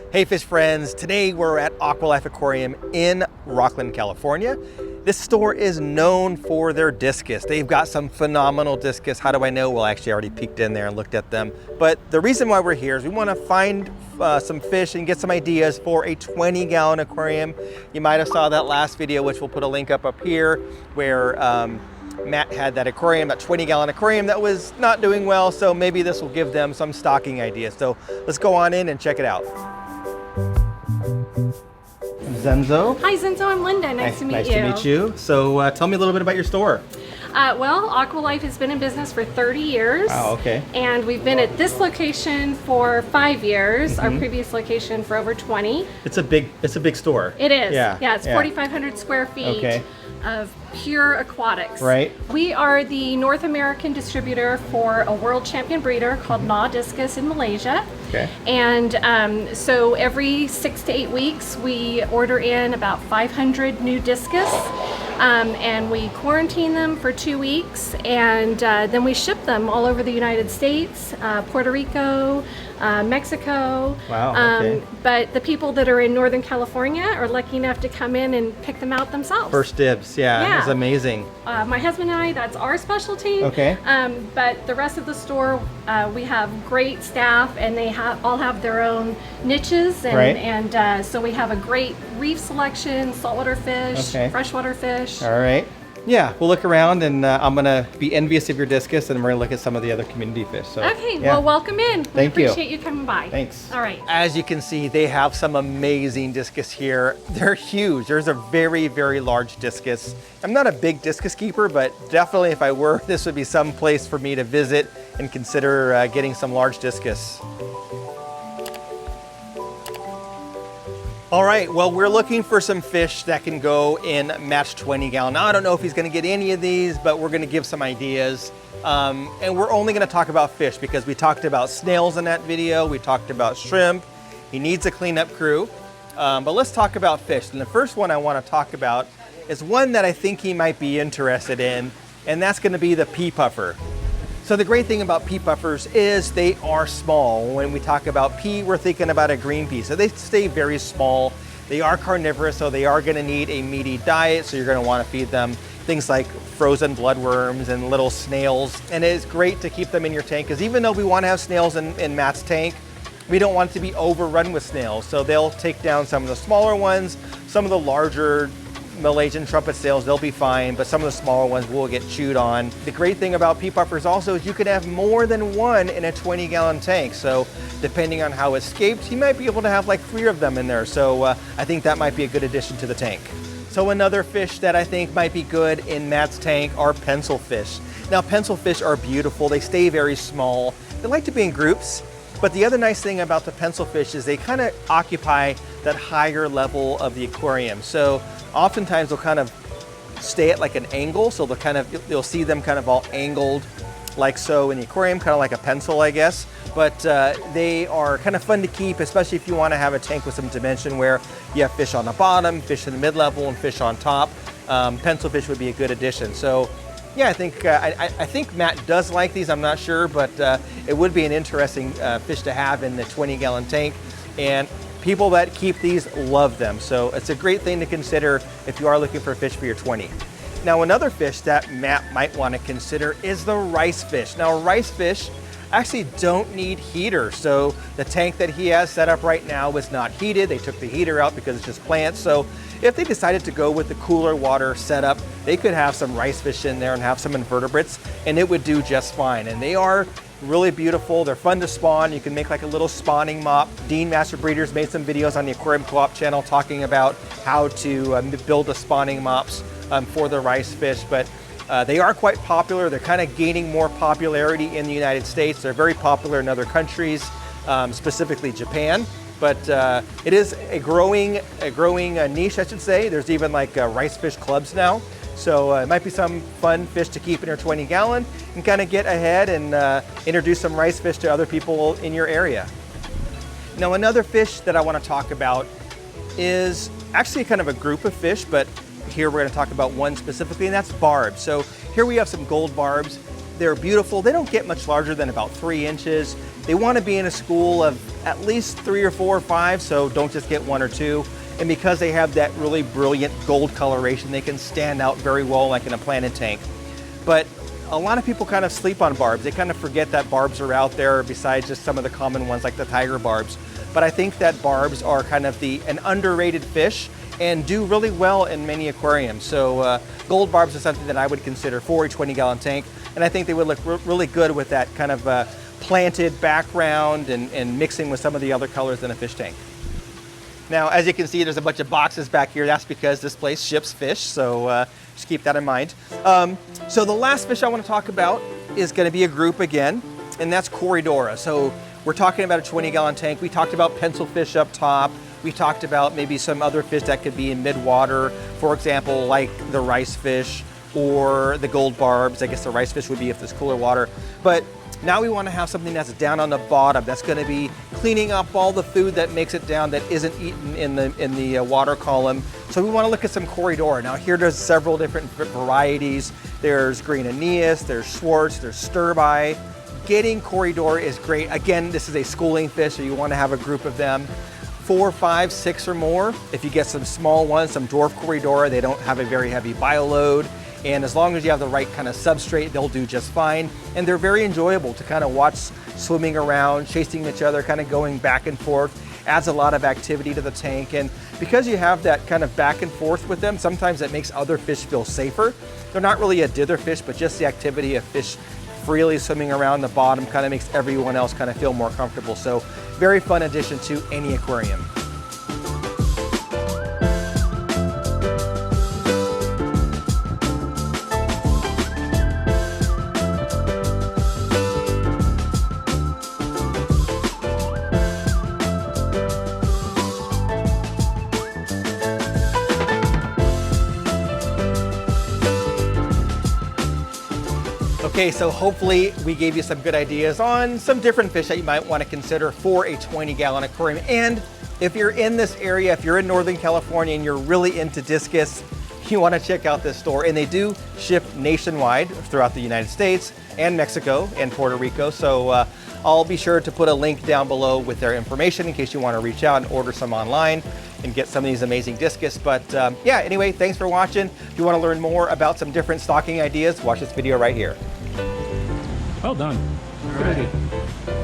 Hey fish friends, today we're at Aqualife Aquarium in Rockland, California. This store is known for their discus. They've got some phenomenal discus. How do I know? Well, I actually already peeked in there and looked at them. But the reason why we're here is we want to find some fish and get some ideas for a 20-gallon aquarium. You might have saw that last video, which we'll put a link up here, where Matt had that aquarium, that 20-gallon aquarium that was not doing well. So maybe this will give them some stocking ideas. So let's go on in and check it out. Zenzo. Hi Zenzo, I'm Linda. Nice to meet you. Nice to meet you. So tell me a little bit about your store. Well, Aqualife has been in business for 30 years. Wow, okay. And we've been at this location for 5 years. Our previous location for over 20. It's a big store. It is. Yeah. Yeah, it's 4,500 square feet of pure aquatics. Right. We are the North American distributor for a world champion breeder called Discus in Malaysia. Okay. And so every 6 to 8 weeks we order in about 500 new discus. And we quarantine them for 2 weeks, and then we ship them all over the United States, Puerto Rico, Mexico. Wow, okay. But the people that are in Northern California are lucky enough to come in and pick them out themselves. First dibs, yeah. It's amazing. My husband and I, that's our specialty. Okay. But the rest of the store, we have great staff, and they all have their own niches, and so we have a great reef selection, saltwater fish, freshwater fish. All right. Yeah, we'll look around, and I'm gonna be envious of your discus, and we're gonna look at some of the other community fish. So, okay, well, welcome in. Thank you. We appreciate you coming by. Thanks. All right. As you can see, they have some amazing discus here. They're huge. There's a very, very large discus. I'm not a big discus keeper, but definitely if I were, this would be some place for me to visit and consider getting some large discus. All right, well, we're looking for some fish that can go in Matt's 20-gallon. Now, I don't know if he's gonna get any of these, but we're gonna give some ideas. And we're only gonna talk about fish because we talked about snails in that video, we talked about shrimp. He needs a cleanup crew, but let's talk about fish. And the first one I wanna talk about is one that I think he might be interested in, and that's gonna be the pea puffer. So the great thing about pea puffers is they are small. When we talk about pea, we're thinking about a green pea. So they stay very small. They are carnivorous, so they are gonna need a meaty diet. So you're gonna wanna feed them things like frozen bloodworms and little snails. And it is great to keep them in your tank, because even though we wanna have snails in Matt's tank, we don't want it to be overrun with snails. So they'll take down some of the smaller ones, some of the larger Malaysian trumpet snails, they'll be fine, but some of the smaller ones will get chewed on. The great thing about pea puffers also is you can have more than one in a 20-gallon tank. So depending on how escaped, you might be able to have like 3 of them in there. So I think that might be a good addition to the tank. So another fish that I think might be good in Matt's tank are pencil fish. Now pencil fish are beautiful. They stay very small. They like to be in groups. But the other nice thing about the pencil fish is they kind of occupy that higher level of the aquarium. So oftentimes they'll kind of stay at like an angle. So you'll see them kind of all angled like so in the aquarium, kind of like a pencil, I guess. But they are kind of fun to keep, especially if you want to have a tank with some dimension where you have fish on the bottom, fish in the mid-level, and fish on top. Pencil fish would be a good addition. So yeah, I think Matt does like these. I'm not sure, but it would be an interesting fish to have in the 20-gallon tank. And people that keep these love them. So it's a great thing to consider if you are looking for a fish for your 20. Now, another fish that Matt might want to consider is the rice fish. Now, rice fish actually don't need heaters. So the tank that he has set up right now is not heated. They took the heater out because it's just plants. So if they decided to go with the cooler water setup, they could have some rice fish in there and have some invertebrates, and it would do just fine. And they are really beautiful. They're fun to spawn. You can make like a little spawning mop. Dean Master Breeders made some videos on the Aquarium Co-op channel talking about how to build the spawning mops for the rice fish. But they are quite popular. They're kind of gaining more popularity in the United States. They're very popular in other countries, specifically Japan. But it is a growing niche, I should say. There's even like rice fish clubs now. So it might be some fun fish to keep in your 20-gallon and kind of get ahead and introduce some rice fish to other people in your area. Now, another fish that I want to talk about is actually kind of a group of fish, but here we're going to talk about one specifically, and that's barbs. So here we have some gold barbs. They're beautiful. They don't get much larger than about 3 inches. They want to be in a school of at least 3 or 4 or 5, so don't just get 1 or 2. And because they have that really brilliant gold coloration, they can stand out very well like in a planted tank. But a lot of people kind of sleep on barbs. They kind of forget that barbs are out there besides just some of the common ones like the tiger barbs. But I think that barbs are kind of an underrated fish and do really well in many aquariums. So gold barbs is something that I would consider for a 20-gallon tank. And I think they would look really good with that kind of planted background and mixing with some of the other colors in a fish tank. Now, as you can see, there's a bunch of boxes back here. That's because this place ships fish, so just keep that in mind. So the last fish I want to talk about is going to be a group again, and that's Corydoras. So we're talking about a 20-gallon tank. We talked about pencilfish up top. We talked about maybe some other fish that could be in mid-water, for example, like the rice fish or the gold barbs. I guess the rice fish would be if there's cooler water. But now we want to have something that's down on the bottom, that's going to be cleaning up all the food that makes it down that isn't eaten in the water column. So we want to look at some Corydora. Now here there's several different varieties. There's green Aeneas, there's Schwartz, there's Sturbai. Getting Corydora is great. Again, this is a schooling fish, so you want to have a group of them. 4, 5, 6 or more. If you get some small ones, some dwarf Corydora, they don't have a very heavy bioload. And as long as you have the right kind of substrate, they'll do just fine. And they're very enjoyable to kind of watch swimming around, chasing each other, kind of going back and forth. Adds a lot of activity to the tank. And because you have that kind of back and forth with them, sometimes it makes other fish feel safer. They're not really a dither fish, but just the activity of fish freely swimming around the bottom kind of makes everyone else kind of feel more comfortable. So very fun addition to any aquarium. Okay, so hopefully we gave you some good ideas on some different fish that you might want to consider for a 20-gallon aquarium. And if you're in this area, if you're in Northern California and you're really into discus, you want to check out this store. And they do ship nationwide throughout the United States and Mexico and Puerto Rico. So I'll be sure to put a link down below with their information in case you want to reach out and order some online and get some of these amazing discus. But yeah, anyway, thanks for watching. If you want to learn more about some different stocking ideas, watch this video right here. Well done. Good idea.